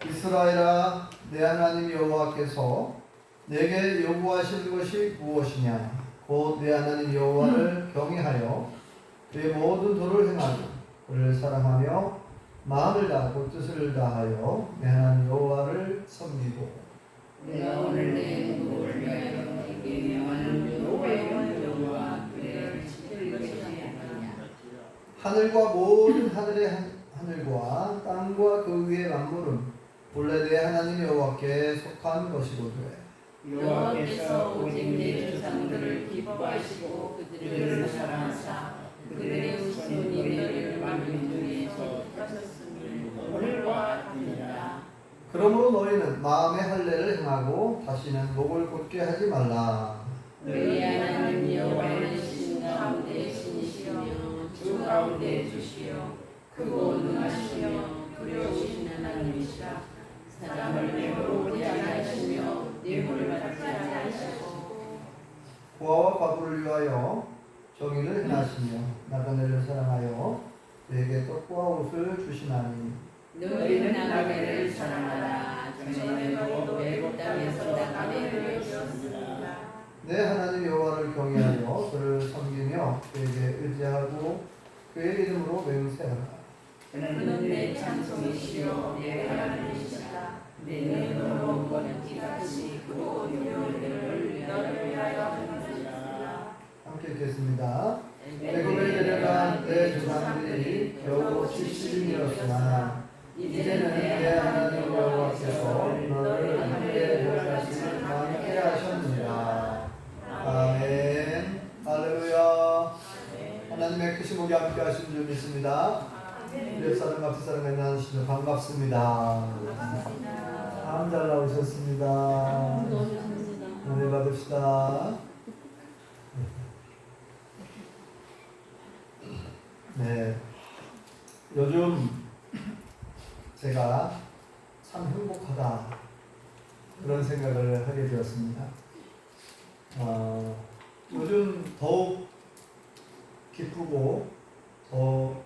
이스라엘아, 내 하나님 여호와께서 내게 요구하시는 것이 무엇이냐? 곧 내 하나님 여호와를 경외하여 그의 모든 도를 행하고 그를 사랑하며 마음을 다하고 뜻을 다하여 내 하나님 여호와를 섬기고. 내가 오늘 내 누구를 위하여 내게 명하는 여호와 그의 지킬 것이 아니냐. 하늘과 모든 하늘의 하늘과 땅과 그 위의 만물은 본래 내 하나님 여호와께 속한 것이거든. 여호와께서 오직 내 조상들을 기뻐하시고 그들을 사랑하사 그들의 후손이 너희를 만민 중에서 택하셨음을 오늘과 같으니라. 그러므로 너희는 마음의 할례를 행하고 다시는 목을 곧게 하지 말라. 너희 하나님 여호와는 신 가운데 신이시며 주 가운데 주시요 크고 능하시며 두려우신 하나님이시라. 사람을 내버려 두지 아니하시며 뇌물을 받지 아니하시고 고아와 과부를 위하여 정의를 행하시며 나그네를 사랑하여 그에게 떡과 옷을 주시나니. 너희는 나그네를 사랑하라. 전에도 애굽 땅에서 나그네를 주었습니다. 내 하나님 여호와를 경외하여 그를 섬기며 그에게 의지하고 그의 이름으로 맹세하라. 그는 내 찬송이시요 내 하나님이시라. 내 눈으로 보는 기같이 크고 두려움을 너를 위하여 하느니라. 함께 읽겠습니다. 애굽에 내려간 내 조상들이 겨우 70이었으나 이제는 내 하나님 여호와께서 너를 함께 데려가심을 함께 하셨느니라. 아멘. 할렐루야. 하나님의 크신 목이 함께 하신 줄 믿습니다. 옆사람 앞사람 만나시면 반갑습니다. 참 잘 나오셨습니다. 은혜 받읍시다. 네, 요즘 제가 참 행복하다 그런 생각을 하게 되었습니다. 요즘 더욱 기쁘고 더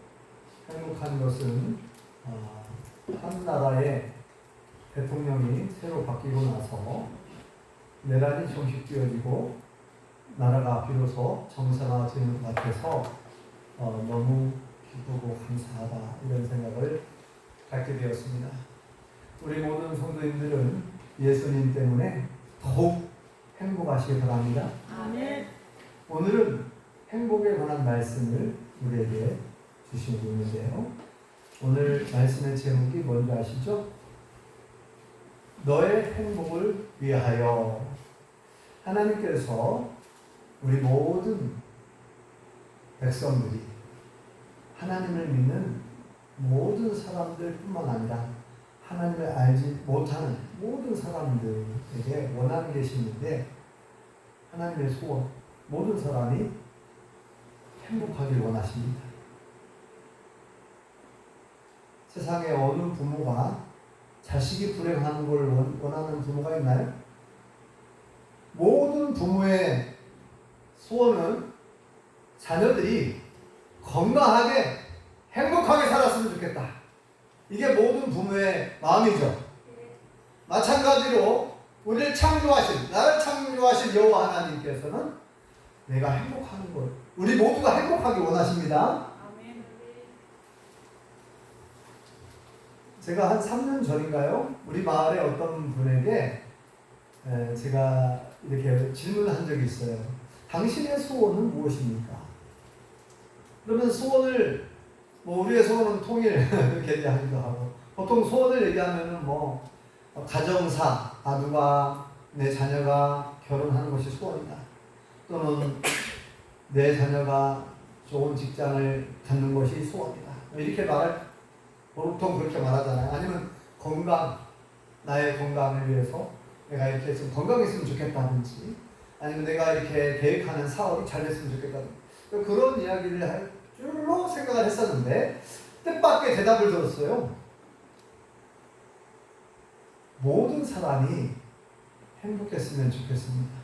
행복한 것은 한 나라의 대통령이 새로 바뀌고 나서 내란이 종식되어지고 나라가 비로소 정상화되는 것 같아서 너무 기쁘고 감사하다 이런 생각을 갖게 되었습니다. 우리 모든 성도님들은 예수님 때문에 더욱 행복하시기 바랍니다. 아멘. 오늘은 행복에 관한 말씀을 우리에게 주시고 있는데요. 오늘 말씀의 제목이 뭔지 아시죠? 너의 행복을 위하여. 하나님께서 우리 모든 백성들이 하나님을 믿는 모든 사람들뿐만 아니라 하나님을 알지 못하는 모든 사람들에게 원하는 것이 있는데, 하나님의 소원, 모든 사람이 행복하길 원하십니다. 세상에 어느 부모가 자식이 불행하는 걸 원하는 부모가 있나요? 모든 부모의 소원은 자녀들이 건강하게 행복하게 살았으면 좋겠다. 이게 모든 부모의 마음이죠. 마찬가지로 우리를 창조하신, 나를 창조하신 여호와 하나님께서는 내가 행복하는 걸, 우리 모두가 행복하기 원하십니다. 제가 한 3년 전인가요? 우리 마을의 어떤 분에게 제가 이렇게 질문을 한 적이 있어요. 당신의 소원은 무엇입니까? 그러면 소원을, 우리의 소원은 통일 이렇게 얘기하기도 하고, 보통 소원을 얘기하면은 가정사, 누가 내 자녀가 결혼하는 것이 소원이다. 또는 내 자녀가 좋은 직장을 갖는 것이 소원이다. 이렇게 보통 그렇게 말하잖아요. 아니면 건강, 나의 건강을 위해서 내가 이렇게 좀 건강했으면 좋겠다든지, 아니면 내가 이렇게 계획하는 사업이 잘 됐으면 좋겠다든지, 그런 이야기를 할 줄로 생각을 했었는데, 뜻밖의 대답을 들었어요. 모든 사람이 행복했으면 좋겠습니다.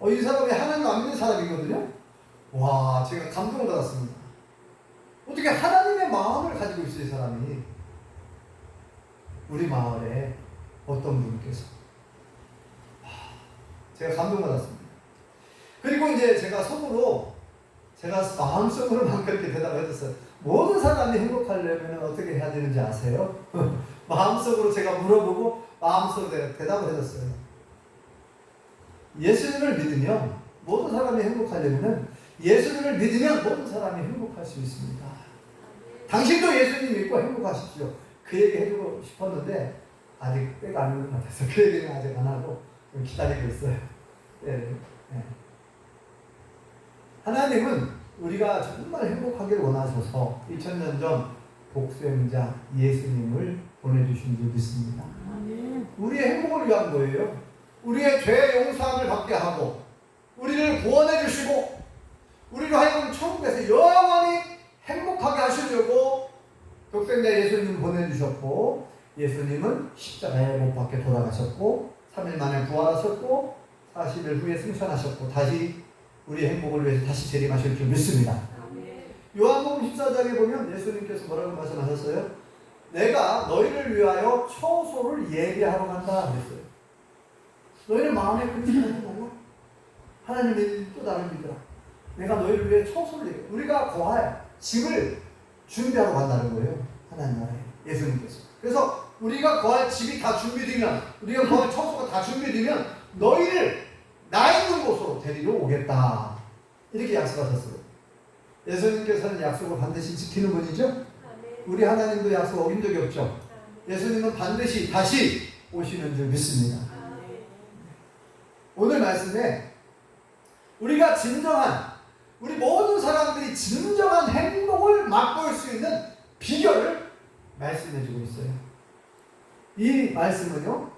이 사람이 하나님 안 믿는 사람이거든요. 와, 제가 감동을 받았습니다. 어떻게 하나님의 마음을 가지고 있어요, 이 사람이. 우리 마을에 어떤 분께서 제가 감동받았습니다. 그리고 이제 제가 속으로 제가 마음속으로만 그렇게 대답을 했었어요. 모든 사람이 행복하려면 어떻게 해야 되는지 아세요? 마음속으로 제가 물어보고 마음속으로 대답을 해줬어요. 예수님을 믿으면 모든 사람이 행복하려면 예수님을 믿으면 모든 사람이 행복할 수 있습니다. 당신도 예수님 믿고 행복하십시오. 그 얘기 해주고 싶었는데 아직 때가 아닌 것 같아서 그 얘기는 아직 안 하고 좀 기다리고 있어요. 네. 네. 하나님은 우리가 정말 행복하기를 원하셔서 2000년 전 독생자 예수님을 보내주신 줄 믿습니다. 우리의 행복을 위한 거예요. 우리의 죄 용서함을 받게 하고 우리를 구원해 주시고 우리로 하여금 천국에서 영원히 행복하게 하시려고 독생자 예수님 보내주셨고 예수님은 십자가에 못 박혀 돌아가셨고 3일 만에 부활하셨고 40일 후에 승천하셨고 다시 우리의 행복을 위해서 다시 재림하실 줄 믿습니다. 요한복음 14장에 보면 예수님께서 뭐라고 말씀하셨어요? 내가 너희를 위하여 처소를 예비하러 간다 그랬어요. 너희는 마음에 근심하지 말라. 하나님의 또 나를 믿으라. 내가 너희를 위해 처소를 예비. 우리가 거할 집을 준비하러 간다는 거예요. 하나님 나라에 예수님께서. 그래서 우리가 거할 집이 다 준비되면 우리가 거할 처소가 다 준비되면 너희를 나 있는 곳으로 데리러 오겠다. 이렇게 약속하셨어요. 예수님께서는 약속을 반드시 지키는 분이죠. 우리 하나님도 약속 어긴 적이 없죠. 예수님은 반드시 다시 오시는 줄 믿습니다. 오늘 말씀에 우리가 진정한 우리 모든 사람들이 진정한 행복을 맛볼 수 있는 비결을 말씀해 주고 있어요. 이 말씀은요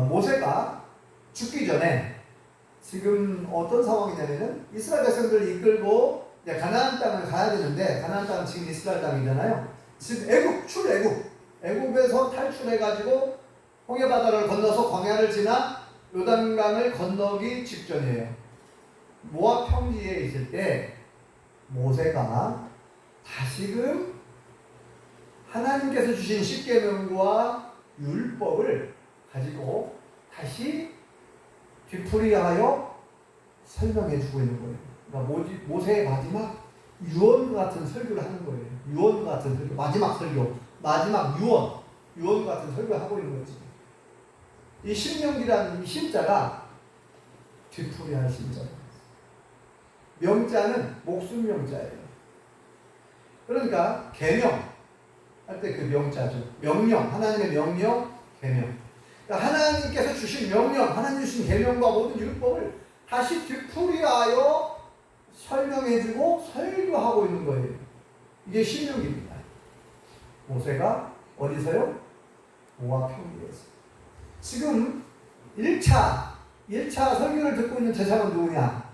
모세가 죽기 전에 지금 어떤 상황이냐면은 이스라엘 백성들을 이끌고 이제 가나안 땅을 가야 되는데 가나안 땅은 지금 이스라엘 땅이잖아요. 지금 애굽에서 탈출해가지고 홍해 바다를 건너서 광야를 지나 요단강을 건너기 직전이에요. 모압 평지에 있을 때 모세가 다시금 하나님께서 주신 십계명과 율법을 가지고 다시 뒤풀이하여 설명해 주고 있는 거예요. 그러니까 모세의 마지막 유언 같은 설교를 하는 거예요. 유언 같은 설교, 마지막 설교, 마지막 유언 같은 설교를 하고 있는 거지. 이 신명기라는 이 신자가 뒤풀이할 신자예요. 명자는 목숨 명자예요. 그러니까 계명 할 때 그 명자죠. 명령, 하나님의 명령, 계명. 그러니까 하나님께서 주신 명령, 하나님 주신 계명과 모든 율법을 다시 뒤풀이하여 설명해주고 설교하고 있는 거예요. 이게 신명기입니다. 모세가 어디서요? 모압 평지에서. 지금 1차 설교를 듣고 있는 제사장은 누구냐?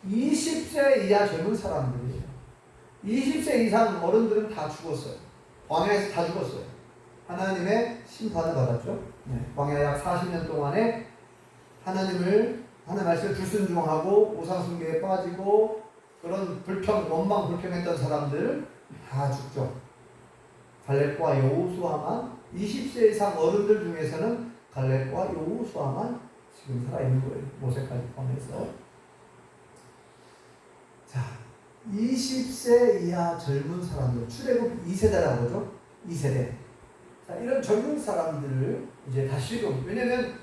20세 이하 젊은 사람들이에요. 20세 이상 어른들은 다 죽었어요. 광야에서 다 죽었어요. 하나님의 심판을 받았죠. 네. 광야 약 40년 동안에 하나님 말씀에 불순종하고 우상숭배에 빠지고 그런 원망 불평했던 사람들 다 죽죠. 갈렙과 여호수아만 20세 이상 어른들 중에서는 갈렙과 여호수아만 지금 살아있는 거예요. 모세까지 포함해서. 자, 20세 이하 젊은 사람들, 출애굽 2세대라고 하죠. 2세대. 자, 이런 젊은 사람들을 이제 다시금, 왜냐면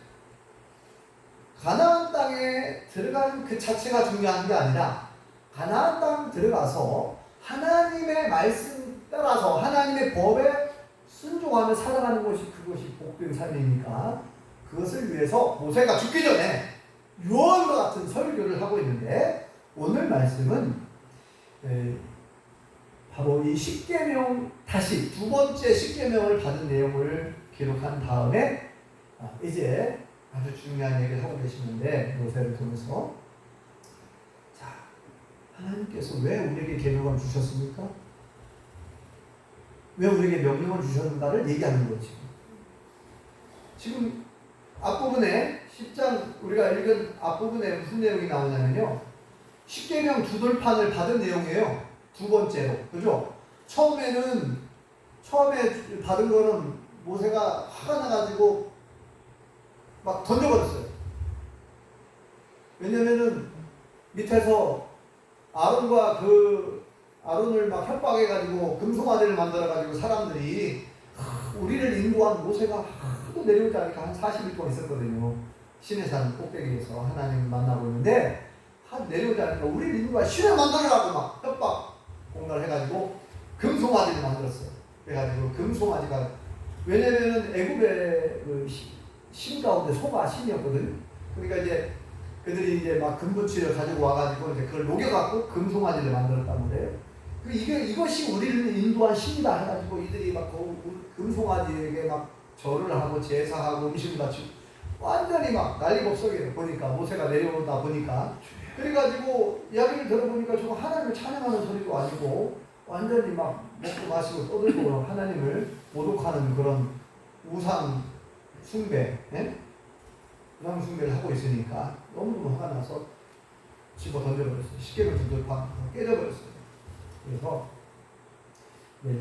가나안 땅에 들어가는 그 자체가 중요한 게 아니라 가나안 땅 들어가서 하나님의 말씀 따라서 하나님의 법에 순종하며 살아가는 것이 그것이 복된 삶이니까 그것을 위해서 모세가 죽기 전에 유언과 같은 설교를 하고 있는데 오늘 말씀은 바로 이 십계명 다시 두 번째 십계명을 받은 내용을 기록한 다음에 이제 아주 중요한 얘기를 하고 계시는데 모세를 통해서 자 하나님께서 왜 우리에게 계명을 주셨습니까? 왜 우리에게 명령을 주셨는가를 얘기하는 거지. 지금 앞부분에 10장 우리가 읽은 앞부분에 무슨 내용이 나오냐면요. 십계명 두 돌판을 받은 내용이에요. 두 번째로. 그죠? 처음에 받은 거는 모세가 화가 나가지고 막 던져버렸어요. 왜냐면은 밑에서 아론을 막 협박해가지고 금송아지를 만들어가지고 사람들이 우리를 인도한 모세가 하도 내려오지 않으니까 한 40일 동안 있었거든요. 시내산 꼭대기에서 하나님을 만나고 있는데 내려오지 않으니까 우리를 인도한 신을 만들으라고 막 협박 공갈을 해가지고 금송아지를 만들었어요. 그래가지고 금송아지가 왜냐면은 애굽의 신 가운데 소가 신이었거든요. 그러니까 이제 그들이 이제 막 금붙이를 가지고 와가지고 이제 그걸 녹여갖고 금송아지를 만들었단 말이에요. 이것이 우리를 인도한 신이다 해가지고 이들이 막 금송아지에게 막 절을 하고 제사하고 음식을 바치고 완전히 막 난리법석이에요. 보니까 모세가 내려오다 보니까 그래가지고 이야기를 들어보니까 저거 하나님을 찬양하는 소리도 아니고 완전히 막 먹고 마시고 떠들고 하나님을 모독하는 그런 우상 숭배, 예? 우상 숭배를 하고 있으니까 너무너무 화가 나서 집어 던져버렸어요. 십계명 두들팍 깨져버렸어요. 그래서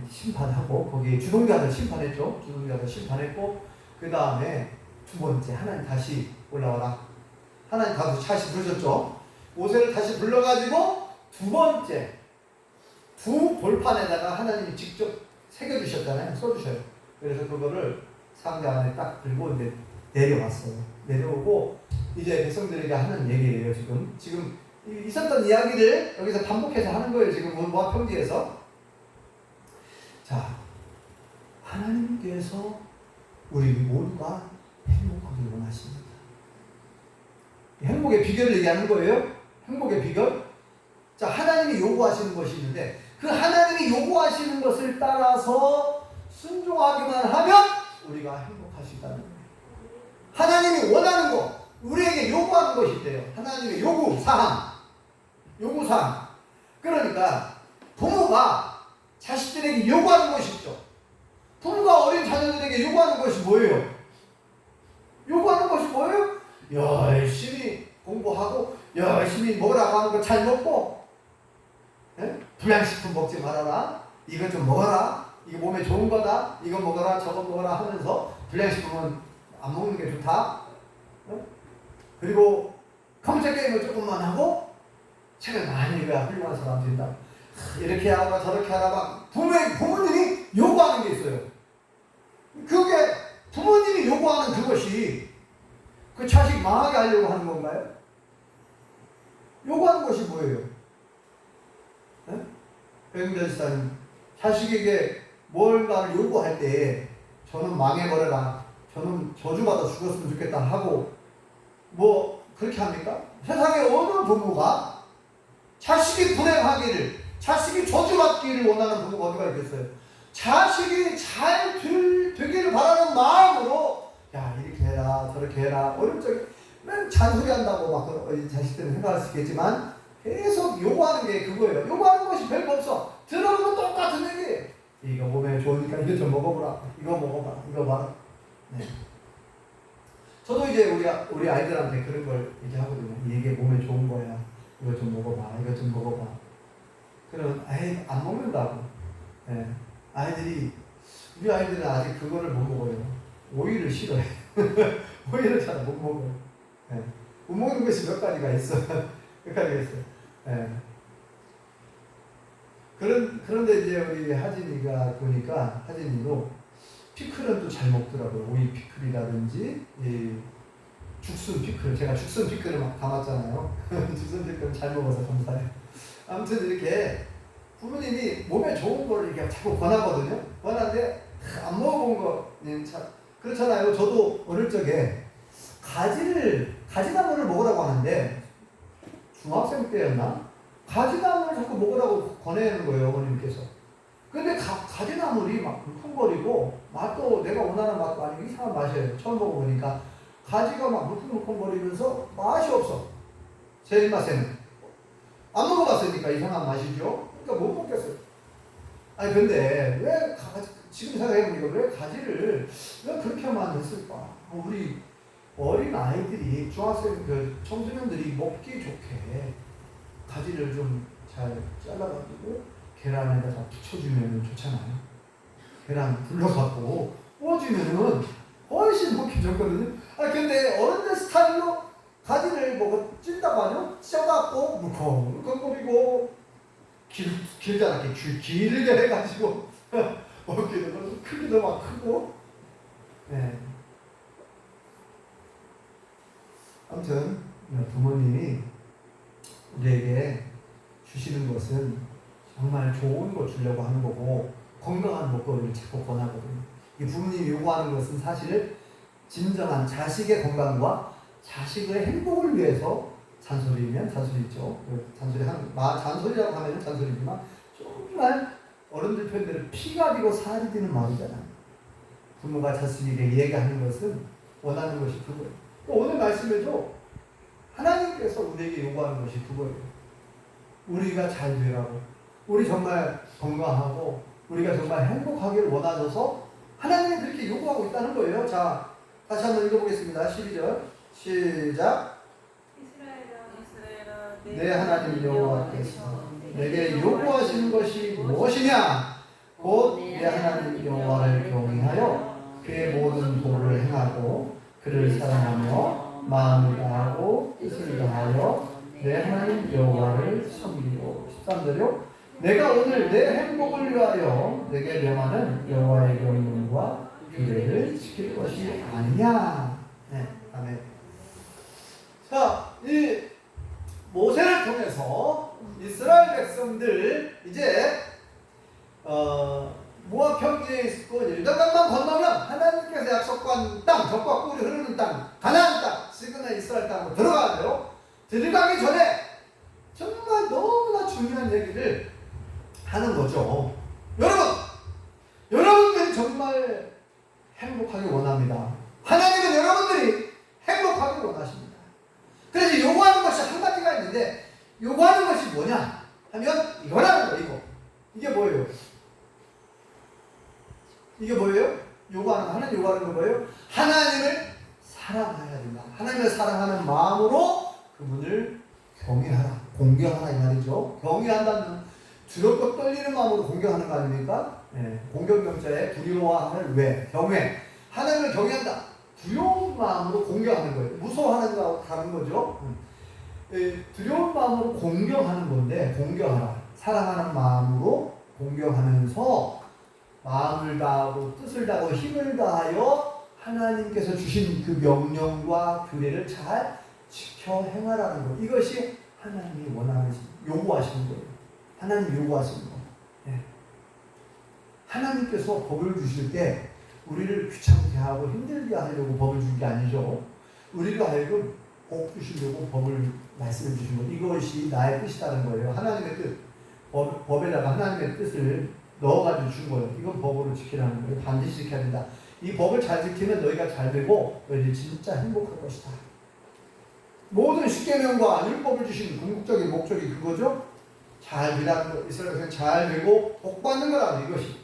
심판하고 거기에 주동자들 심판했죠. 주동자들 심판했고 그 다음에 두 번째 하나님 다시 올라와라. 하나님 다시 부르셨죠. 모세를 다시 불러가지고 두 번째 두 돌판에다가 하나님이 직접 새겨주셨잖아요. 써주셔요. 그래서 그거를 상자 안에 딱 들고 이제 내려왔어요. 내려오고 이제 백성들에게 하는 얘기예요. 지금 있었던 이야기를 여기서 반복해서 하는 거예요. 지금 모압 평지에서. 자, 하나님께서 우리 모두가 행복하길 원하십니다. 행복의 비결을 얘기하는 거예요. 행복의 비결. 자, 하나님이 요구하시는 것이 있는데 그 하나님이 요구하시는 것을 따라서 순종하기만 하면 우리가 행복할 수 있다는 거예요. 하나님이 원하는 것, 우리에게 요구하는 것이 있대요. 하나님의 요구사항. 그러니까 부모가 자식들에게 요구하는 것이 있죠. 부모가 어린 자녀들에게 요구하는 것이 뭐예요? 요구하는 것이 뭐예요? 열심히 공부하고 열심히 먹으라고 하는 거 잘 먹고, 예? 불량식품 먹지 말아라. 이거 좀 먹어라. 이거 몸에 좋은 거다. 이거 먹어라. 저거 먹어라 하면서 불량식품은 안 먹는 게 좋다. 예? 그리고 컴퓨터 게임을 조금만 하고 책을 많이 읽어야 훌륭한 사람 된다. 이렇게 하라 저렇게 하라 막 부모님이 요구하는 게 있어요. 그게 부모님이 요구하는 그것이 그 자식 망하게 하려고 하는 건가요? 요구하는 것이 뭐예요? 백윤자 지사님, 자식에게 뭔가를 요구할 때 저는 망해버려라, 저는 저주받아 죽었으면 좋겠다 하고 뭐 그렇게 합니까? 세상에 어느 부모가 자식이 불행하기를, 자식이 저주받기를 원하는 부모가 어디가 있겠어요? 자식이 잘 되기를 바라는 마음으로 야 이렇게 해라 저렇게 해라, 어릴 적에 맨 잔소리 한다고 막 자식들은 생각할 수 있겠지만 계속 요구하는 게 그거예요. 요구하는 것이 별거 없어. 들어보면 똑같은 얘기예요. 이거 몸에 좋으니까 이거 좀 먹어보라, 이거 먹어봐, 이거 봐라. 네. 저도 이제 우리 아이들한테 그런 걸 얘기하거든요. 이게 몸에 좋은 거야. 이거 좀 먹어봐, 이거 좀 먹어봐. 그러면 안 먹는다고. 네. 우리 아이들은 아직 그거를 못 먹어요. 오이를 싫어해. 오이를 잘 못 먹어요. 네. 못 먹는 것이 몇 가지가 있어요. 몇 가지가 있어요. 네. 그런데 이제 우리 하진이가 보니까 하진이도 피클은 또 잘 먹더라고요. 오이 피클이라든지 죽순 피클, 제가 죽순 피클을 막 담았잖아요. 죽순 피클은 잘 먹어서 감사해요. 아무튼 이렇게 부모님이 몸에 좋은 걸 이렇게 자꾸 권하거든요. 권하는데 안 먹어본 거는 참 그렇잖아요. 저도 어릴 적에 가지나물을 먹으라고 하는데 중학생 때였나? 가지나물을 자꾸 먹으라고 권하는 거예요, 어머님께서. 근데 가지나물이 막 물컹거리고 맛도 내가 원하는 맛도 아니고 이상한 맛이에요. 처음 먹어보니까 가지가 막 물컹물컹거리면서 맛이 없어. 제 입맛에는. 안 먹어봤으니까 이상한 맛이죠. 그러니까 못 먹겠어요. 아니 근데 왜 지금 생각해보니까 왜 가지를 왜 그렇게만 했을까? 우리 어린 아이들이, 중학생 청소년들이 먹기 좋게 가지를 좀 잘 잘라가지고 계란에다가 붙여주면 좋잖아요. 계란 불러갖고 구워주면은 훨씬 먹기 좋거든요. 아 근데 어른들 스타일로 가지를 뭐 찐다고 하죠? 쪄갖고 물컹물컹 뿌리고 길잖아. 길게 해가지고 먹기도 크기도 막 크고. 네. 아무튼 부모님이 우리에게 주시는 것은 정말 좋은 거 주려고 하는 거고 건강한 먹거리를 자꾸 권하거든요. 이 부모님이 요구하는 것은 사실 진정한 자식의 건강과 자식의 행복을 위해서 잔소리면 잔소리죠. 잔소리라고 하면 잔소리지만 정말 어른들 표현대로 피가 되고 살이 되는 마음이잖아요. 부모가 자식에게 얘기하는 것은 원하는 것이 그거예요. 오늘 말씀에도 하나님께서 우리에게 요구하는 것이 그거예요. 우리가 잘 되라고, 우리 정말 건강하고 우리가 정말 행복하기를 원하셔서 하나님이 그렇게 요구하고 있다는 거예요. 자, 다시 한번 읽어보겠습니다. 12절 시작. 내 하나님 여호와께서 내게 요구하시는 것이 무엇이냐? 곧 내 하나님 여호와를 경외하여 그의 모든 도를 행하고 그를 사랑하며 마음을 다하고 뜻을 다하여 내 하나님 여호와를 섬기고. 13절요. 내가 오늘 내 행복을 위하여 내게 명하는 여호와의 명령과 규례를 지킬 것이 아니냐. 네, 아멘. 자, 이 모세를 통해서 이스라엘 백성들 이제 모압 평지에 있고 요단강만 건너면 하나님께서 약속한 땅, 젖과 꿀이 흐르는 땅, 가나안 땅, 시그널 이스라엘 땅으로 들어가야 돼요. 들어가기 전에 정말 너무나 중요한 얘기를 하는 거죠. 여러분들이 정말 행복하길 원합니다. 하나님은 여러분들이 행복하길 원하십니다. 그래서 요구하는 것이 한 가지가 있는데, 요구하는 것이 뭐냐 하면 이거라는 거예요. 이거. 이게 뭐예요? 이게 뭐예요? 하나님 요구하는 거 뭐예요? 하나님을 사랑해야 된다. 하나님을 사랑하는 마음으로 그분을 경외하라, 공경하라 이 말이죠. 경외한다는 두렵고 떨리는 마음으로 공경하는 거 아닙니까? 네. 공경경자에 두려워하는 왜? 경외. 하나님을 경외한다. 두려운 마음으로 공경하는 거예요. 무서워하는 거하고 다른 거죠. 두려운 마음으로 공경하는 건데, 공경하라. 사랑하는 마음으로 공경하면서 마음을 다하고 뜻을 다하고 힘을 다하여 하나님께서 주신 그 명령과 규례를 잘 지켜 행하라는 것. 이것이 하나님이 원하는, 요구하시는 거예요. 하나님 요구하시는 거. 네. 하나님께서 법을 주실 때 우리를 귀찮게 하고 힘들게 하려고 법을 준 게 아니죠. 우리가 하여금 복 주시려고 법을 말씀해 주신 것. 이것이 나의 뜻이라는 거예요. 하나님의 뜻. 법에다가 하나님의 뜻을 넣어가지고 준 거예요. 이건 법으로 지키라는 거예요. 반드시 지켜야 된다. 이 법을 잘 지키면 너희가 잘 되고 너희들이 진짜 행복할 것이다. 모든 십계명과 율법을 주신 궁극적인 목적이 그거죠. 잘 되라는 거. 이스라엘 백성이 잘 되고 복 받는 거라는 이것이.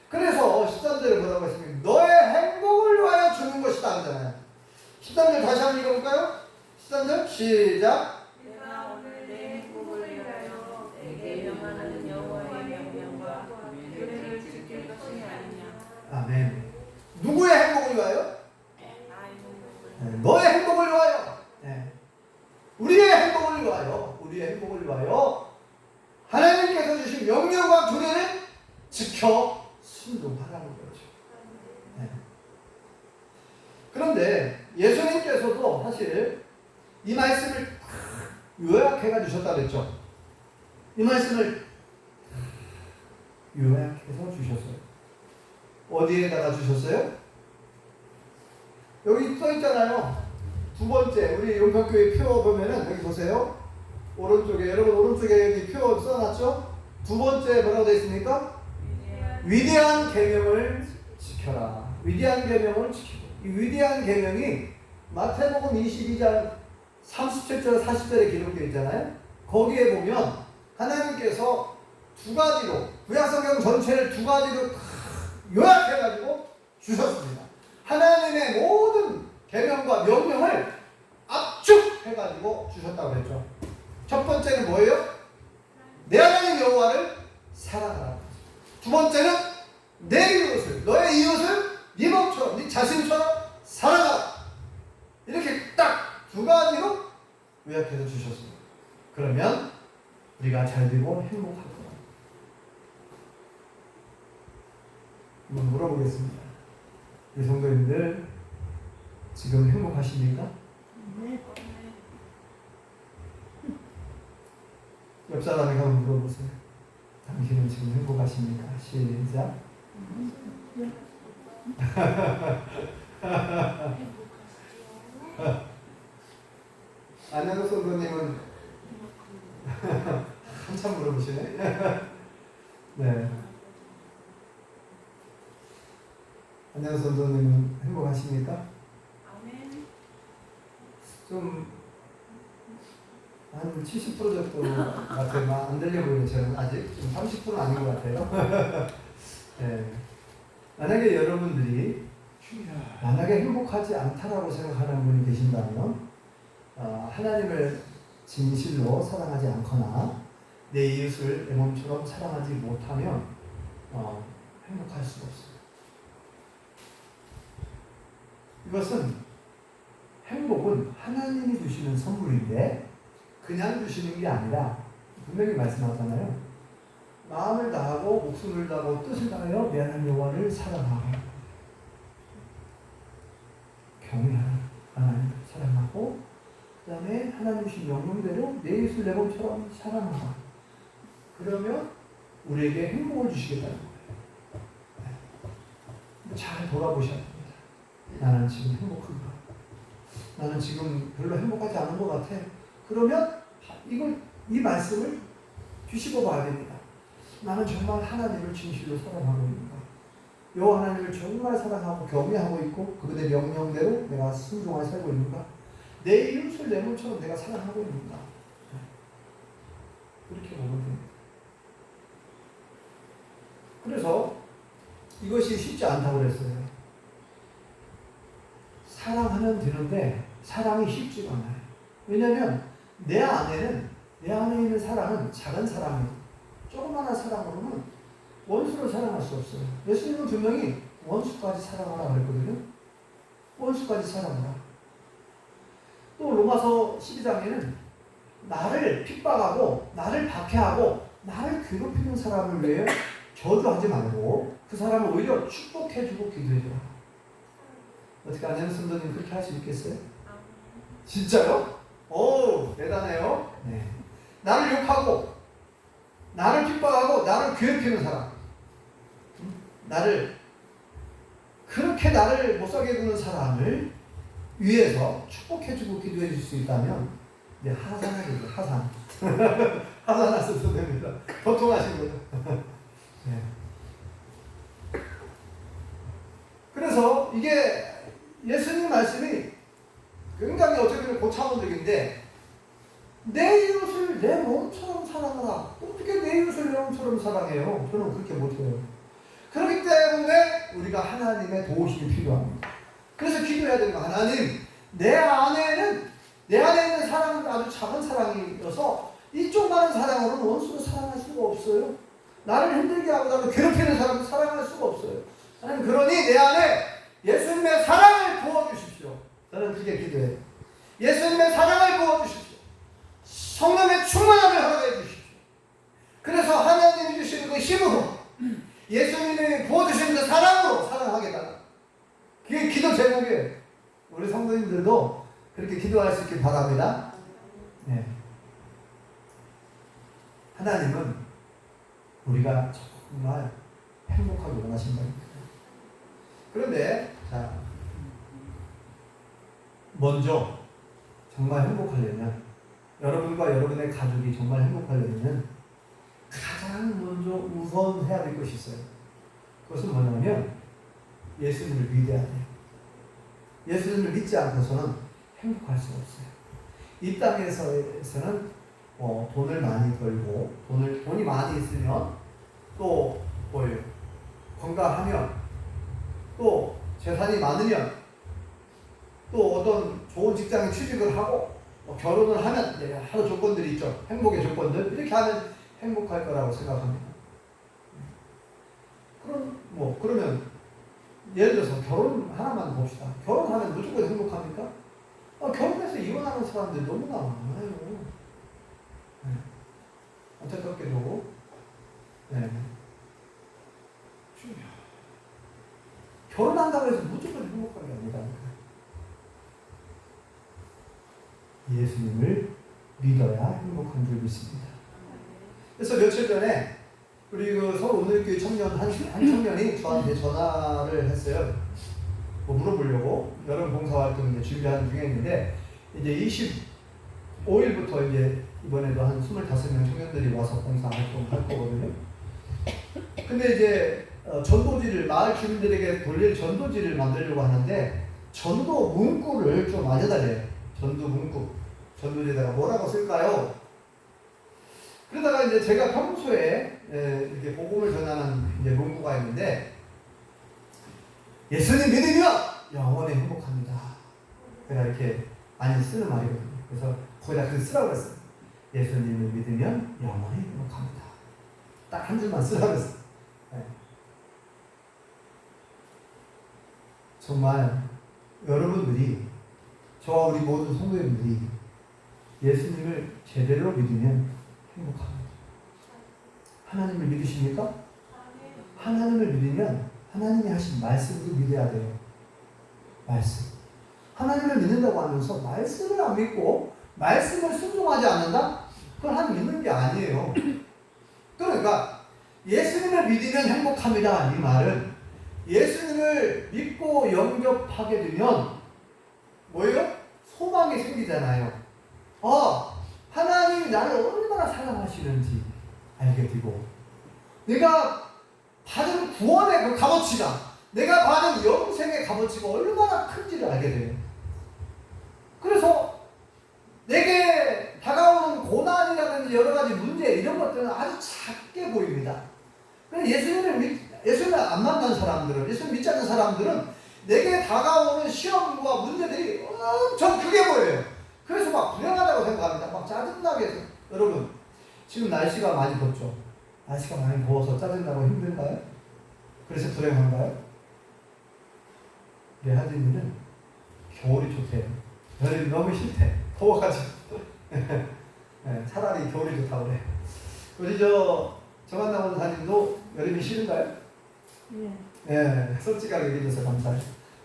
그래서 13절에 뭐라고 했습니까? 너의 행복을 위하여 주는 것이다 하잖아요. 13절 다시 한번 읽어볼까요? 13절 시작. 내가 오늘 내 행복을 위하여 내게 명하는 여호와의 명령과 규례를 지킬 것이 아니냐. 아멘. 누구의 행복을 위하여? 나의 행복을. 네, 너의 행복을 위하여. 네. 우리의 행복을 위하여. 우리의 행복을 위하여 하나님께서 주신 명령과 규례를 지켜 순종하라는 거죠. 네. 그런데 예수님께서도 사실 이 말씀을 요약해가 주셨다 그랬죠. 이 말씀을 요약해서 주셨어요. 어디에다가 주셨어요? 여기 써 있잖아요. 두 번째, 우리 용평교회 표 보면은 여기 보세요. 오른쪽에, 여러분 오른쪽에 여기 표 써놨죠? 두 번째 뭐라고 되어 있습니까? 위대한 계명을 지켜라. 위대한 계명을 지키고. 이 위대한 계명이 마태복음 22장 37절 40절에 기록되어 있잖아요. 거기에 보면 하나님께서 두 가지로, 구약성경 전체를 두 가지로 요약해가지고 주셨습니다. 하나님의 모든 계명과 명령을 압축해가지고 주셨다고 했죠. 첫 번째는 뭐예요? 내 하나님 여호와를 사랑하라. 두 번째는 내 이웃을, 너의 이웃을 네 몸처럼 네 자신처럼 살아가. 이렇게 딱 두 가지로 요약해서 주셨습니다. 그러면 우리가 잘 되고 행복할 거다. 한번 물어보겠습니다. 우리 성도님들 지금 행복하십니까? 네. 옆 사람에게 한번 물어보세요. 당신은 지금 행복하십니까? 시작. 안녕하세요, 성도님은 한참 물어보시네. 네. 안녕하세요, 성도님은 행복하십니까? 좀 한 70% 정도 같아요. 안 들려 보이는 저는 아직 좀 30%는 아닌 것 같아요. 네. 만약에 여러분들이 만약에 행복하지 않다라고 생각하는 분이 계신다면 하나님을 진실로 사랑하지 않거나 내 이웃을 내 몸처럼 사랑하지 못하면 행복할 수가 없어요. 이것은 행복은 하나님이 주시는 선물인데 그냥 주시는 게 아니라 분명히 말씀하잖아요. 마음을 다하고 목숨을 다하고 뜻을 다하여 내 하나님 여호와를 사랑하고 경외하는 하나님을 사랑하고 그 다음에 하나님 주신 명령대로 내 이웃을 내 몸처럼 사랑하고 그러면 우리에게 행복을 주시겠다는 거예요. 잘 돌아보셔야 됩니다. 나는 지금 행복한가? 나는 지금 별로 행복하지 않은 것 같아. 그러면 이 말씀을 뒤집어 봐야 됩니다. 나는 정말 하나님을 진실로 사랑하고 있는가? 여호와 하나님을 정말 사랑하고 경외하고 있고 그분의 명령대로 내가 순종하여 살고 있는가? 내 이웃을 내 몸처럼 내가 사랑하고 있는가? 그렇게 보면 됩니다. 그래서 이것이 쉽지 않다고 그랬어요. 사랑하면 되는데 사랑이 쉽지가 않아요. 왜냐하면 내 안에 있는 사랑은 작은 사랑이에요. 조그마한 사랑으로는 원수를 사랑할 수 없어요. 예수님은 분명히 원수까지 사랑하라 그랬거든요. 원수까지 사랑하라. 또 로마서 12장에는 나를 핍박하고 나를 박해하고 나를 괴롭히는 사람을 위해 저주하지 말고 그 사람을 오히려 축복해주고 기도해줘라. 어떻게 안녕 선생님 그렇게 할 수 있겠어요? 진짜요? 오 대단해요. 네. 나를 욕하고 나를 핍박하고 나를 괴롭히는 사람, 그렇게 나를 못살게 구는 사람을 위해서 축복해주고 기도해줄 수 있다면 이제 하산하겠죠. 하산. 하산하셔도 됩니다. 보통하신 거죠. 네. 그래서 이게 예수님 말씀이 굉장히 어떻게 보면 고차원적인데 내 이웃을 내 몸처럼 사랑하라. 어떻게 내 이웃을 내 몸처럼 사랑해요? 저는 그렇게 못해요. 그렇기 때문에 우리가 하나님의 도우심이 필요합니다. 그래서 기도해야 되는 거 하나님 내 안에 있는 사랑은 아주 작은 사랑이어서 이쪽 많은 사랑으로는 원수를 사랑할 수가 없어요. 나를 힘들게 하고 나를 괴롭히는 사람을 사랑할 수가 없어요. 하나님 그러니 내 안에 예수님의 사랑을 부어주십시오. 저는 그게 기도해요. 예수님의 사랑을 부어주십시오. 성령의 충만함을 허락해 주십시오. 그래서 하나님이 주시는 그 힘으로 예수님이 부어주시는 그 사랑으로 사랑하게 달라. 그게 기도 제목이에요. 우리 성도님들도 그렇게 기도할 수 있길 바랍니다. 네. 하나님은 우리가 정말 행복하게 원하신답니다. 그런데 자 먼저 정말 행복하려면 여러분과 여러분의 가족이 정말 행복하려면 가장 먼저 우선해야 될 것이 있어요. 그것은 뭐냐면 예수님을 믿어야 돼요. 예수님을 믿지 않고서는 행복할 수가 없어요. 이 땅에서는 돈을 많이 벌고 돈이 많이 있으면 또 뭐예요? 건강하면 또 재산이 많으면 또 어떤 좋은 직장에 취직을 하고 결혼을 하면 여러 조건들이 있죠. 행복의 조건들. 이렇게 하면 행복할 거라고 생각합니다. 그러면 예를 들어서 결혼 하나만 봅시다. 결혼하면 무조건 행복합니까? 결혼해서 이혼하는 사람들이 너무나 많아요. 네. 안타깝게도. 네. 결혼한다고 해서 무조건 행복한 게 아니다. 예수님을 믿어야 행복한 줄 믿습니다. 그래서 며칠 전에 우리 그 서울 오늘교회 청년 한 청년이 저한테 전화를 했어요. 뭐 물어보려고 여름 봉사활동 이제 준비하는 중에 있는데 이제 25일부터 이제 이번에도 한 25명 청년들이 와서 봉사활동 할 거거든요. 근데 이제 전도지를 마을 주민들에게 돌릴 전도지를 만들려고 하는데 전도 문구를 좀 알려달래요. 전도 문구. 전도지에다가 뭐라고 쓸까요? 그러다가 이제 제가 평소에 이렇게 복음을 전하는 이제 문구가 있는데 예수님 믿으면 영원히 행복합니다. 제가 이렇게 많이 쓰는 말이거든요. 그래서 거기다 글 쓰라고 그랬어요. 예수님을 믿으면 영원히 행복합니다. 딱 한 줄만 쓰라고 그랬어요. 네. 정말 여러분들이 저와 우리 모든 성도님들이 예수님을 제대로 믿으면 행복합니다. 하나님을 믿으십니까? 하나님을 믿으면 하나님이 하신 말씀을 믿어야 돼요. 말씀. 하나님을 믿는다고 하면서 말씀을 안 믿고 말씀을 순종하지 않는다? 그건 하나님 믿는 게 아니에요. 그러니까 예수님을 믿으면 행복합니다. 이 말은 예수님을 믿고 영접하게 되면 뭐예요? 소망이 생기잖아요. 하나님이 나를 얼마나 사랑하시는지 알게 되고 내가 받은 구원의 그 값어치가 내가 받은 영생의 값어치가 얼마나 큰지를 알게 돼요. 그래서 내게 다가오는 고난이라든지 여러 가지 문제 이런 것들은 아주 작게 보입니다. 예수님을 안 만난 사람들은 예수님 믿지 않는 사람들은 내게 다가오는 시험과 문제들이 엄청 크게 보여요. 그래서 막 불행하다고 생각합니다. 막 짜증나게 해서. 여러분 지금 날씨가 많이 덥죠. 날씨가 많이 더워서 짜증나고 힘든가요? 그래서 불행한가요? 우리 하진이는 겨울이 좋대요. 여름이 너무 싫대. 더워가지고. 네, 차라리 겨울이 좋다고 그래. 우리 정한나 원사님도 여름이 싫은가요? 네, 솔직하게 얘기해줘서 감사해요.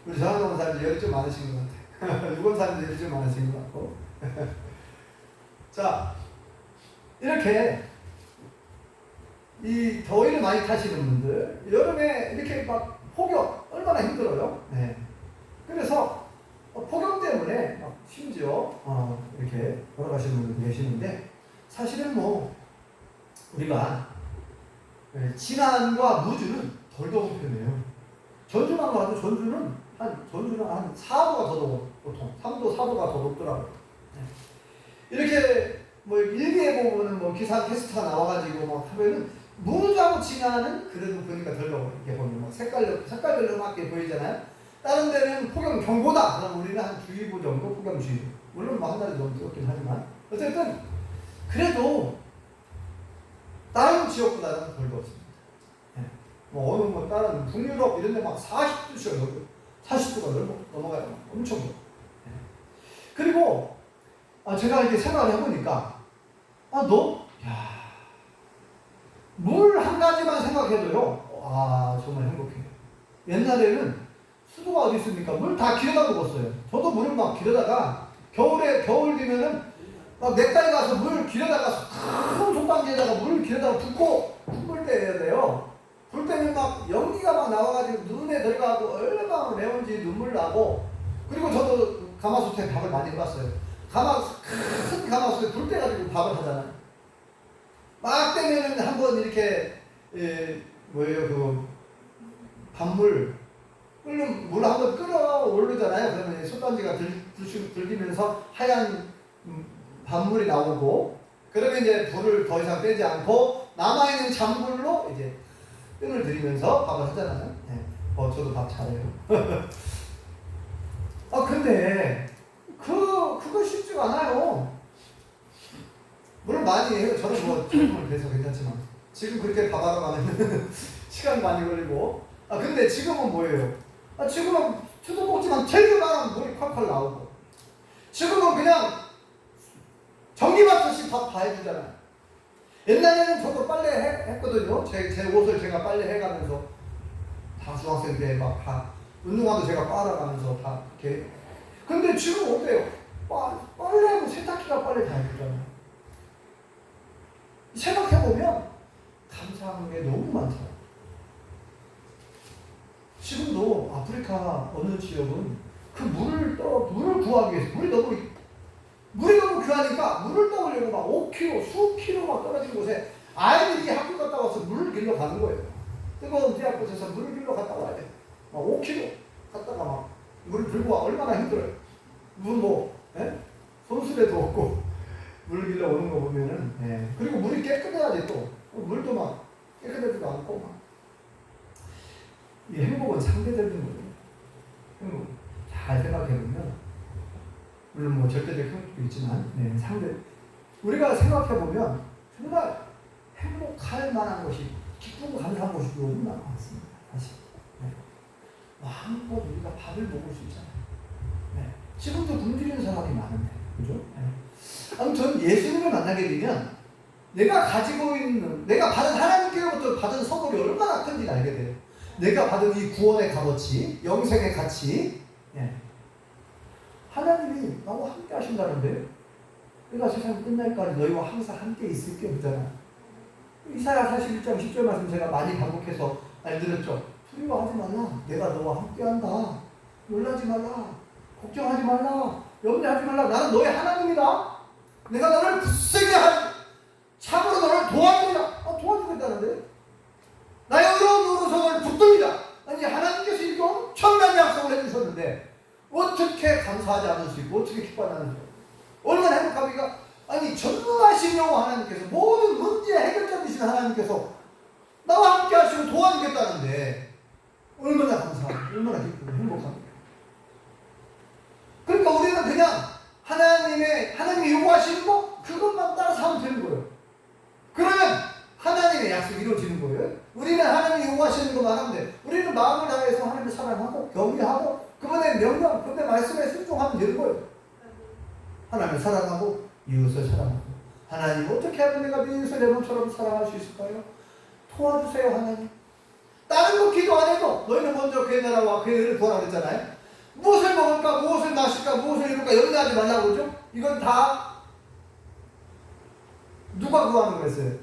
우리 정한나 원사님 열이 좀 많으신 것 같아요. 유권사님도 열이 좀 많으신 것 같고. 자, 이렇게 이 더위를 많이 타시는 분들 여름에 이렇게 막 폭염 얼마나 힘들어요. 네. 그래서 폭염 때문에 막 심지어 이렇게 돌아가시는 분들 계시는데 사실은 뭐 우리가 진안과 무주는 덜 더운 편이에요. 전주만 가도 전주는 한 4도가 더 더워. 보통 3도, 4도가 더 높더라고요. 네. 이렇게 뭐 일기에 보면은 뭐 기사 캐스터가 나와가지고 막 하면은 무주하고 진안은 그래도 보니까 덜 더워. 이렇게 보면 막 색깔별로 맞게 보이잖아요. 다른 데는 폭염 경보다. 그럼 우리는 한 주의보 정도 폭염주의보. 물론 뭐 한 달에 너무 뜨겁긴 하지만 어쨌든 그래도 다른 지역보다는 덜 덥습니다. 네. 뭐 어느 뭐 다른 북유럽 이런 데 막 40도씩 넘어요. 40도가 넘어가요. 엄청 더워. 네. 그리고 제가 이렇게 생각을 해보니까 물 한 가지만 생각해도요. 정말 행복해요. 옛날에는 수도가 어디 있습니까? 물 다 길에다 먹었어요. 저도 물을 막 길에다가 겨울 되면은 막 냇가에 가서 물 길에다가 큰 솥방지에다가 물 길에다가 붓고 불 때려야 돼요. 불 때면 막 연기가 막 나와가지고 눈에 들어가고 얼마나 매운지 눈물 나고. 그리고 저도 가마솥에 밥을 많이 해봤어요. 큰 가마솥에 불 때가지고 밥을 하잖아요. 막 때면은 한번 이렇게 그 밥물 끓는 물 한번 끓어오르잖아요. 그러면 솥단지가 들리면서 하얀 밥물이 나오고, 그러면 이제 불을 더 이상 빼지 않고 남아있는 잔불로 이제 뜸을 들이면서 밥을 하잖아요. 네. 저도 밥 잘해요. 근데 그거 쉽지가 않아요. 물론 많이 해요. 저는 뭐 젊음을 돼서 괜찮지만 지금 그렇게 밥하러 가면 시간 많이 걸리고. 근데 지금은 뭐예요? 지금은 수도꼭지만 틀기만 물이 콸콸 나오고, 지금은 그냥 전기밥솥이 다 해주잖아요. 옛날에는 저도 빨래 했거든요. 제 옷을 제가 빨래 해가면서 다 중학생 때 막 다 운동화도 제가 빨아가면서 다 이렇게. 근데 지금 어때요? 빨래하고 세탁기가 빨래 다 해주잖아요. 생각해보면 감사한 게 너무 많죠. 지금도 아프리카 어느 지역은 그 물을 구하기 위해서 물이 너무 귀하니까 물을 떠오려고 막 5km, 수킬로 막 떨어진 곳에 아이들이 학교 갔다 와서 물을 길러 가는 거예요. 뜨거운 태양볕에서 물을 길러 갔다 와야 돼. 막 5km 갔다가 막 물을 들고 와. 얼마나 힘들어요. 손수레도 없고 물을 길러 오는 거 보면은, 그리고 물이 깨끗해야 돼 또. 물도 막 깨끗하지도 않고 막. 이 행복은 상대적인 거예요. 행복. 잘 생각해보면, 물론 뭐 절대적 행복도 있지만, 우리가 생각해보면 정말 행복할 만한 것이, 기쁘고 감사한 것이 너무나 많습니다. 사실. 마음껏 우리가 밥을 먹을 수 있잖아요. 지금도 굶주리는 사람이 많은데, 그죠? 아무튼 예수님을 만나게 되면 내가 가지고 있는, 내가 받은 하나님께로부터 받은 선물이 얼마나 큰지 알게 돼요. 내가 받은 이 구원의 값어치, 영생의 가치, 하나님이 나와 함께 하신다는데, 내가 세상 끝날까지 너희와 항상 함께 있을게 그러잖아. 이사야 41장 10절 말씀 제가 많이 반복해서 알려드렸죠. 두려워하지 말라. 내가 너와 함께한다. 놀라지 말라. 걱정하지 말라. 염려하지 말라. 나는 너의 하나님이다. 내가 너를 굳세게 참으로 너를 도와주리라. 도와주겠다는데? 나의 의로운 노릇을 붙듭니다. 아니, 하나님께서 이렇게 엄청난 약속을 해주셨는데 어떻게 감사하지 않을 수 있고 어떻게 기뻐하지 않을 수 있고 얼마나 행복합니까? 아니, 전능하신 여호와 하나님께서, 모든 문제 해결자 되신 하나님께서 나와 함께 하시고 도와주겠다는데 얼마나 감사하고 얼마나 기쁘고 행복합니까? 그러니까 우리는 그냥 하나님이 요구하시는 거 그것만 따라서 하면 되는 거예요. 그러면 하나님의 약속이 이루어지는 거예요. 우리는 하나님이 요구하시는 것만 하면 돼. 우리는 마음을 다해서 하나님을 사랑하고 경외하고 그분의 명령, 그분의 말씀에 순종하면 되는 거예요. 하나님을 사랑하고 이웃을 사랑하고. 하나님, 어떻게 하면 내가 내 이웃을 내 몸처럼 사랑할 수 있을까요? 도와주세요, 하나님. 다른 거 기도 안 해도 너희는 먼저 그의 나라와 그의 의를 구하라 그랬잖아요. 무엇을 먹을까, 무엇을 마실까, 무엇을 입을까 염려하지 말라고 그러죠. 이건 다 누가 구하는 거였어요?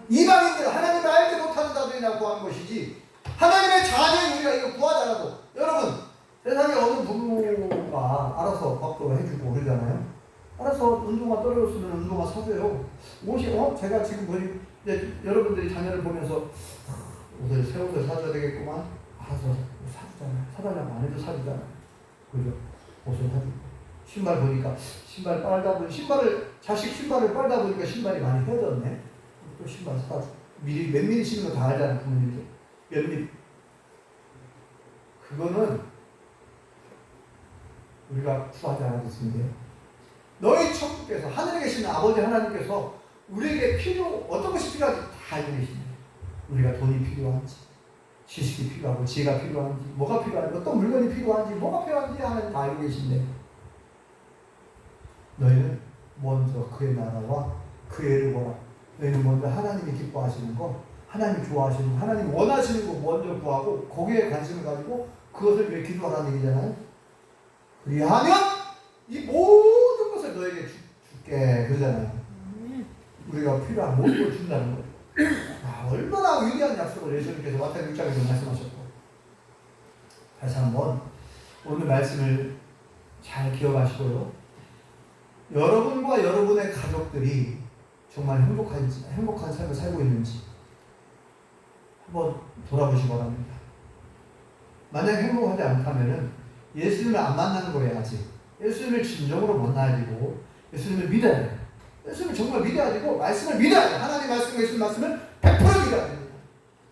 이방인들, 하나님을 알지 못하는 자들이나 구한 것이지 하나님의 자녀인 우리가 이거 구하잖아도. 여러분, 세상에 어느 부모가 알아서 밥도 해주고 그러잖아요. 알아서 운동화 떨어졌으면 운동화 사줘요. 옷이, 제가 지금 보니 여러분들이 자녀를 보면서 새 옷을 사줘야 되겠구만. 알아서 사주잖아요. 사달라고 안 해도 사주잖아요. 그죠? 옷을 사주고. 신발 보니까 신발 빨다 보니 자식 신발을 빨다 보니까 신발이 많이 헤어졌네. 또 신발 사주고. 미리 몇 미리 신는 거 다 알잖아요, 부모님들. 몇 미리. 그거는 우리가 구하지 않았습니다. 너희 천국께서, 하늘에 계시는 아버지 하나님께서 우리에게 어떤 것이 필요한지 다 알고 계십니다. 우리가 돈이 필요한지, 지식이 필요하고, 지혜가 필요한지, 뭐가 필요한지, 어떤 물건이 필요한지, 뭐가 필요한지 하나님 다 알고 계신데, 너희는 먼저 그의 나라와 그의 의를 구하라. 너희는 먼저 하나님이 기뻐하시는 거, 하나님이 좋아하시는 거, 하나님이 원하시는 거 먼저 구하고 거기에 관심을 가지고 그것을 위해 기도하라는 얘기잖아요. 그리하면 이 모든 것을 너에게 줄게 그러잖아요. 우리가 필요한 모든 걸 준다는 거예요. 얼마나 위대한 약속을 예수님께서 마태복음 6장에서 말씀하셨고. 다시 한번 오늘 말씀을 잘 기억하시고요. 여러분과 여러분의 가족들이 정말 행복한 삶을 살고 있는지 한번 돌아보시기 바랍니다. 만약 행복하지 않다면은 예수님을 안 만나는 거예요. 아직 예수님을 진정으로 만나야 되고 예수님을 믿어야 돼요. 예수님을 정말 믿어야 되고 말씀을 믿어야 돼요. 하나님 말씀과 예수님 말씀을 100% 믿어야 됩니다.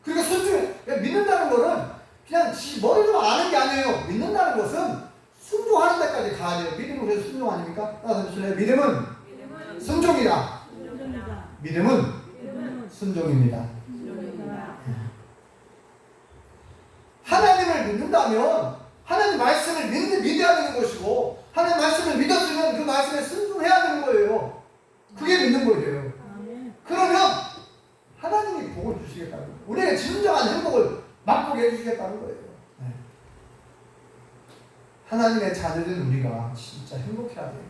그리고 순종해. 믿는다는 거는 그냥 머리로 아는 게 아니에요. 믿는다는 것은 순종하는 데까지 가야 돼요. 믿음은 그래서 순종 아닙니까? 따라서 보실래요? 믿음은 순종이다. 믿음은 순종입니다. 하나님을 믿는다면 하나님 말씀을 믿어야 되는 것이고, 하나님 말씀을 믿었으면 그 말씀에 순종해야 되는 거예요. 그게 믿는 거예요. 그러면 하나님이 복을 주시겠다는 거예요. 우리에게 진정한 행복을 맛보게 해주시겠다는 거예요. 네. 하나님의 자녀된 우리가 진짜 행복해야 돼요.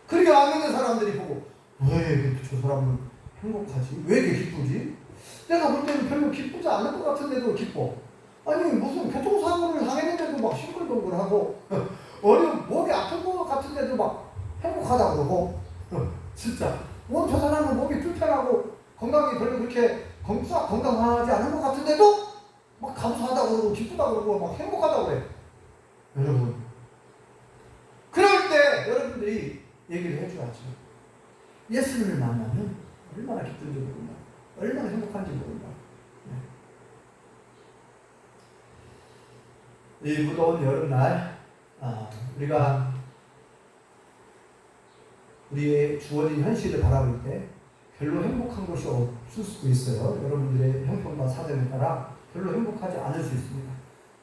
그렇게 안 믿는 사람들이 보고, 왜 저 사람은 행복하지? 왜 이렇게 기쁘지? 내가 볼 때는 별로 기쁘지 않을 것 같은데도 기뻐. 아니 무슨 교통사고를 당했는데도 막 싱글벙글하고, 목이 아픈 것 같은데도 막 행복하다고 그러고, 진짜 저 사람은 목이 불편하고 건강이 별로 그렇게 건강하지 않은 것 같은데도 막 감사하다고 그러고 기쁘다고 그러고 막 행복하다고 그래. 여러분, 그럴 때 여러분들이 얘기를 해줘야죠. 예수님을 만나면 얼마나 기쁜지 모른다, 얼마나 행복한지 모른다. 네. 이 무더운 여름날 우리가 우리의 주어진 현실을 바라볼 때 별로 행복한 것이 없을 수도 있어요. 여러분들의 형편과 사정에 따라 별로 행복하지 않을 수 있습니다.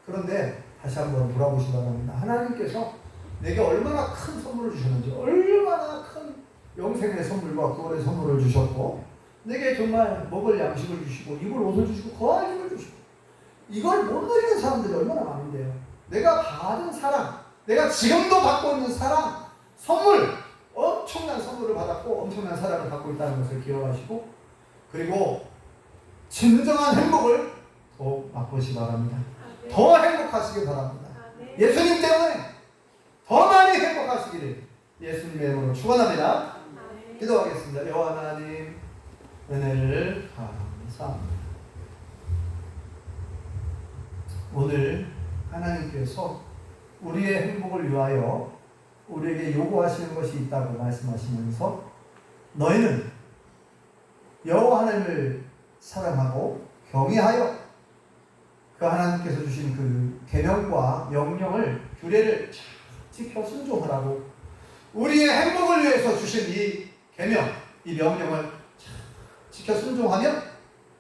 그런데 다시 한번 돌아보시기 바랍니다. 하나님께서 내게 얼마나 큰 선물을 주셨는지, 얼마나 큰 영생의 선물과 구원의 선물을 주셨고, 내게 정말 먹을 양식을 주시고 입을 옷을 주시고 거할 힘을 주시고, 이걸 못 누리는 사람들이 얼마나 많은데요. 내가 받은 사랑, 내가 지금도 받고 있는 사랑, 선물, 엄청난 선물을 받았고 엄청난 사랑을 받고 있다는 것을 기억하시고, 그리고 진정한 행복을 더 맛보시기 바랍니다. 더 행복하시길 바랍니다. 예수님 때문에 더 많이 행복하시기를 예수님의 이름으로 축원합니다. 기도하겠습니다. 여호와 하나님, 은혜를 감사합니다. 오늘 하나님께서 우리의 행복을 위하여 우리에게 요구하시는 것이 있다고 말씀하시면서, 너희는 여호와 하나님을 사랑하고 경외하여 그 하나님께서 주신 그 계명과 명령을, 규례를 잘 지켜 순종하라고, 우리의 행복을 위해서 주신 이 계명, 이 명령을 잘 지켜 순종하면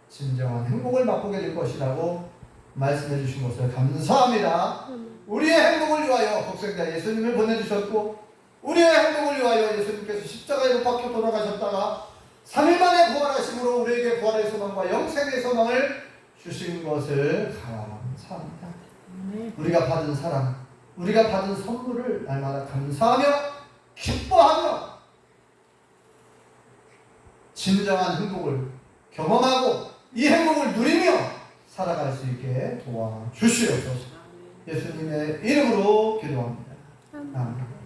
진정한 행복을 맛보게 될 것이라고 말씀해 주신 것을 감사합니다. 우리의 행복을 위하여 독생자 예수님을 보내주셨고, 우리의 행복을 위하여 예수님께서 십자가에 못 박혀 돌아가셨다가 3일 만에 부활하심으로 우리에게 부활의 소망과 영생의 소망을 주신 것을 감사합니다. 우리가 받은 사랑, 우리가 받은 선물을 날마다 감사하며 기뻐하며 진정한 행복을 경험하고 이 행복을 누리며 살아갈 수 있게 도와주시옵소서. 예수님의 이름으로 기도합니다. 아멘.